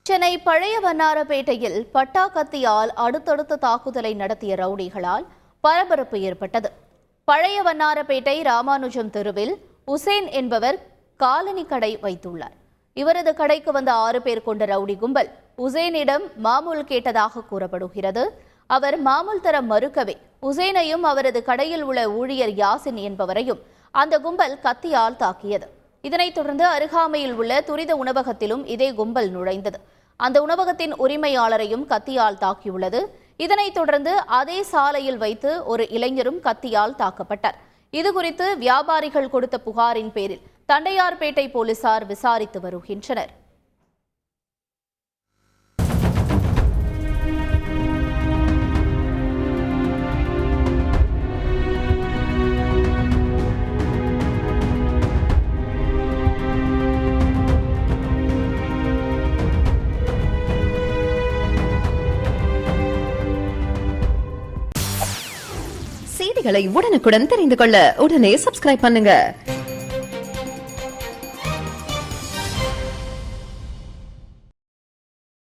சென்னை பழைய வண்ணாரப்பேட்டையில் பட்டா கத்தியால் அடுத்தடுத்த தாக்குதலை நடத்திய ரவுடிகளால் பரபரப்பு ஏற்பட்டது. பழைய வண்ணாரப்பேட்டை ராமானுஜம் தெருவில் உசேன் என்பவர் காலனி கடை வைத்துள்ளார். இவரது கடைக்கு வந்த 6 பேர் கொண்ட ரவுடி கும்பல் உசேனிடம் மாமூல் கேட்டதாக கூறப்படுகிறது. அவர் மாமூல் தர மறுக்கவே உசேனையும் அவரது கடையில் உள்ள ஊழியர் யாசின் என்பவரையும் அந்த கும்பல் கத்தியால் தாக்கியது. இதனைத் தொடர்ந்து அருகாமையில் உள்ள துரித உணவகத்திலும் இதே கும்பல் நுழைந்தது. அந்த உணவகத்தின் உரிமையாளரையும் கத்தியால் தாக்கியுள்ளது. இதனைத் தொடர்ந்து அதே சாலையில் வைத்து ஒரு இளைஞரும் கத்தியால் தாக்கப்பட்டார். இதுகுறித்து வியாபாரிகள் கொடுத்த புகாரின் பேரில் தண்டையார்பேட்டை போலீசார் விசாரித்து வருகின்றனர். செய்திகளை உடனுக்குடன் தெரிந்து கொள்ள உடனே சப்ஸ்கிரைப் பண்ணுங்க.